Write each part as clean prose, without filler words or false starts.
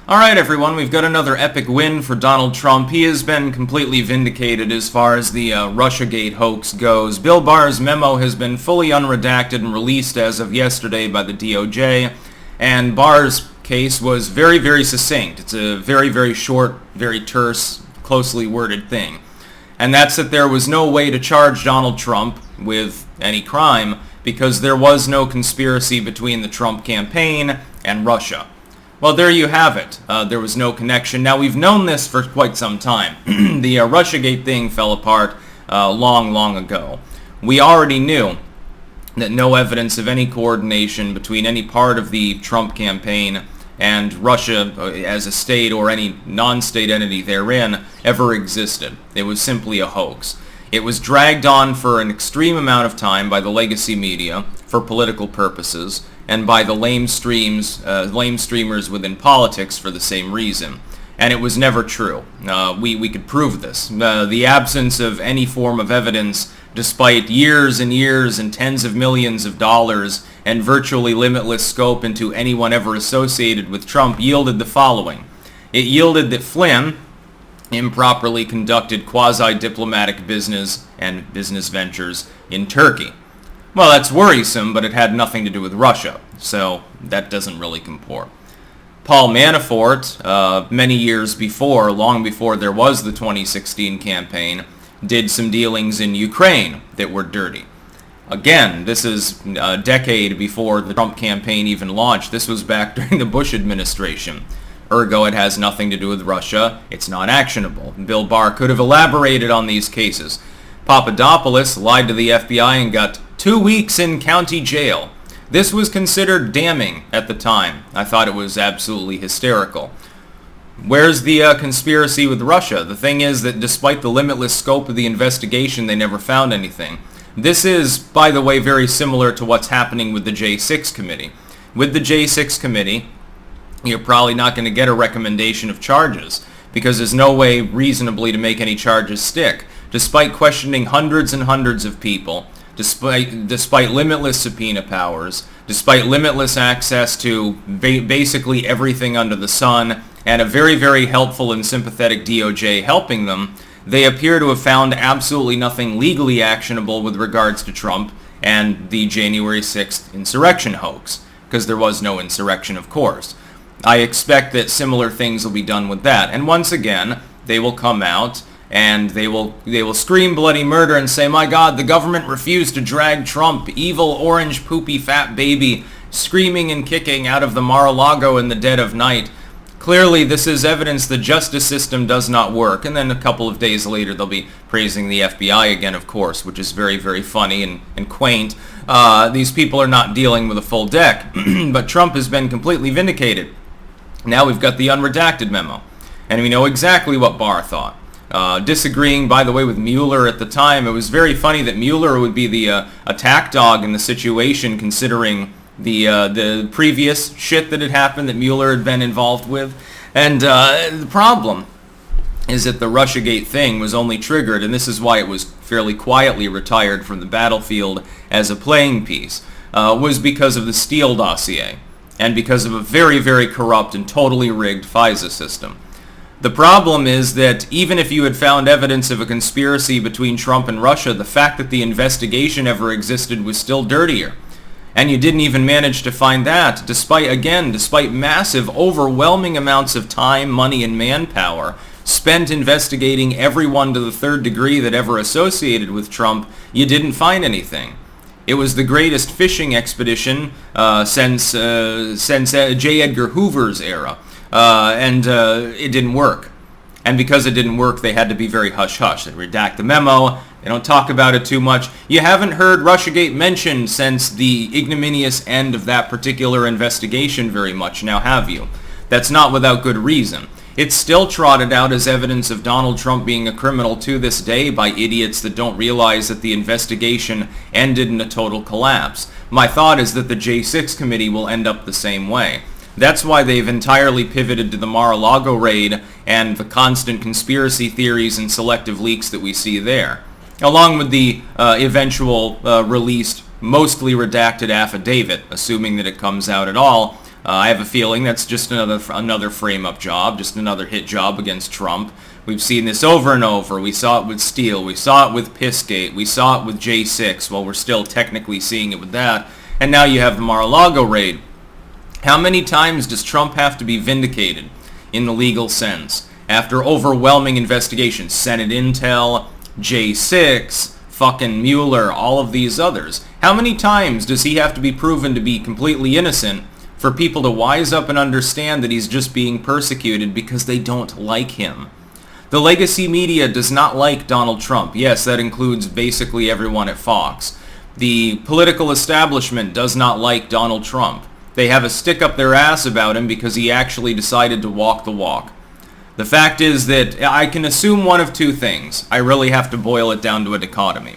Alright everyone, we've got another epic win for Donald Trump. He has been completely vindicated as far as the Russiagate hoax goes. Bill Barr's memo has been fully unredacted and released as of yesterday by the DOJ, and Barr's case was very, very succinct. It's a very, very short, very terse, closely worded thing. And that's that there was no way to charge Donald Trump with any crime because there was no conspiracy between the Trump campaign and Russia. Well, there you have it. There was no connection. Now, we've known this for quite some time. The Russiagate thing fell apart long, long ago. We already knew that no evidence of any coordination between any part of the Trump campaign and Russia as a state or any non-state entity therein ever existed. It was simply a hoax. It was dragged on for an extreme amount of time by the legacy media for political purposes, and by the lame streamers within politics for the same reason. And it was never true. We could prove this. The absence of any form of evidence, despite years and years and tens of millions of dollars and virtually limitless scope into anyone ever associated with Trump, yielded the following. It yielded that Flynn improperly conducted quasi-diplomatic business and business ventures in Turkey. Well, that's worrisome, but it had nothing to do with Russia, so that doesn't really comport. Paul Manafort, many years before, long before there was the 2016 campaign, did some dealings in Ukraine that were dirty. Again, this is a decade before the Trump campaign even launched. This was back during the Bush administration. Ergo, it has nothing to do with Russia. It's not actionable. Bill Barr could have elaborated on these cases. Papadopoulos lied to the FBI and got 2 weeks in county jail. This was considered damning at the time. I thought it was absolutely hysterical. Where's the conspiracy with Russia? The thing is that despite the limitless scope of the investigation, they never found anything. This is, by the way, very similar to what's happening with the J6 committee. With the J6 committee, you're probably not going to get a recommendation of charges because there's no way reasonably to make any charges stick. Despite questioning hundreds and hundreds of people, despite limitless subpoena powers, despite limitless access to basically everything under the sun, and a very, very helpful and sympathetic DOJ helping them, they appear to have found absolutely nothing legally actionable with regards to Trump and the January 6th insurrection hoax, because there was no insurrection, of course. I expect that similar things will be done with that, and once again, they will come out and they will scream bloody murder and say, my God, the government refused to drag Trump, evil orange poopy fat baby, screaming and kicking out of the Mar-a-Lago in the dead of night. Clearly, this is evidence the justice system does not work. And then a couple of days later, they'll be praising the FBI again, of course, which is very, very funny and quaint. These people are not dealing with a full deck. But Trump has been completely vindicated. Now we've got the unredacted memo. And we know exactly what Barr thought. Disagreeing, by the way, with Mueller at the time. It was very funny that Mueller would be the attack dog in the situation, considering the previous shit that had happened that Mueller had been involved with. And the problem is that the Russiagate thing was only triggered, and this is why it was fairly quietly retired from the battlefield as a playing piece, was because of the Steele dossier, and because of a very, very corrupt and totally rigged FISA system. The problem is that even if you had found evidence of a conspiracy between Trump and Russia, the fact that the investigation ever existed was still dirtier. And you didn't even manage to find that, despite massive, overwhelming amounts of time, money, and manpower spent investigating everyone to the third degree that ever associated with Trump, you didn't find anything. It was the greatest fishing expedition since J. Edgar Hoover's era. And it didn't work. And because it didn't work, they had to be very hush-hush. They redact the memo. They don't talk about it too much. You haven't heard Russiagate mentioned since the ignominious end of that particular investigation very much, now have you? That's not without good reason. It's still trotted out as evidence of Donald Trump being a criminal to this day by idiots that don't realize that the investigation ended in a total collapse. My thought is that the J6 committee will end up the same way. That's why they've entirely pivoted to the Mar-a-Lago raid and the constant conspiracy theories and selective leaks that we see there, along with the eventual released, mostly redacted affidavit, assuming that it comes out at all, I have a feeling that's just another frame-up job, just another hit job against Trump. We've seen this over and over. We saw it with Steele. We saw it with Pissgate. We saw it with J6. Well, we're still technically seeing it with that. And now you have the Mar-a-Lago raid. How many times does Trump have to be vindicated in the legal sense? After overwhelming investigations, Senate Intel, J6, fucking Mueller, all of these others. How many times does he have to be proven to be completely innocent for people to wise up and understand that he's just being persecuted because they don't like him? The legacy media does not like Donald Trump. Yes, that includes basically everyone at Fox. The political establishment does not like Donald Trump. They have a stick up their ass about him because he actually decided to walk the walk. The fact is that I can assume one of two things. I really have to boil it down to a dichotomy.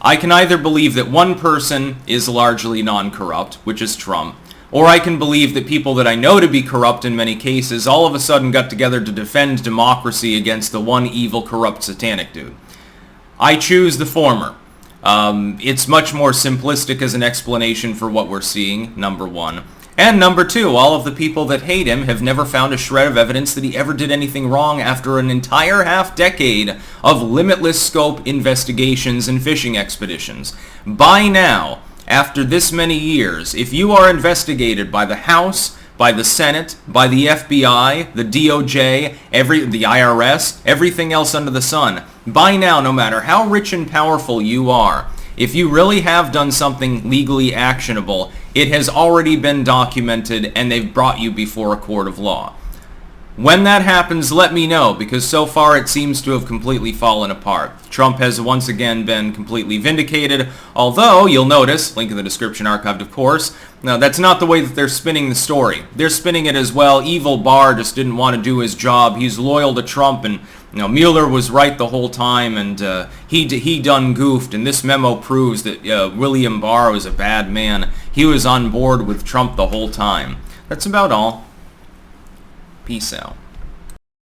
I can either believe that one person is largely non-corrupt, which is Trump, or I can believe that people that I know to be corrupt in many cases all of a sudden got together to defend democracy against the one evil, corrupt, satanic dude. I choose the former. It's much more simplistic as an explanation for what we're seeing, number one. And number two, all of the people that hate him have never found a shred of evidence that he ever did anything wrong after an entire half-decade of limitless scope investigations and fishing expeditions. By now, after this many years, if you are investigated by the House, by the Senate, by the FBI, the DOJ, the IRS, everything else under the sun, by now, no matter how rich and powerful you are, if you really have done something legally actionable, it has already been documented and they've brought you before a court of law. When that happens, let me know, because so far it seems to have completely fallen apart. Trump has once again been completely vindicated, although, you'll notice, link in the description archived of course, no, that's not the way that they're spinning the story. They're spinning it as, well, evil Barr just didn't want to do his job, he's loyal to Trump, and Mueller was right the whole time, and he done goofed, and this memo proves that William Barr was a bad man. He was on board with Trump the whole time. That's about all. Peace out.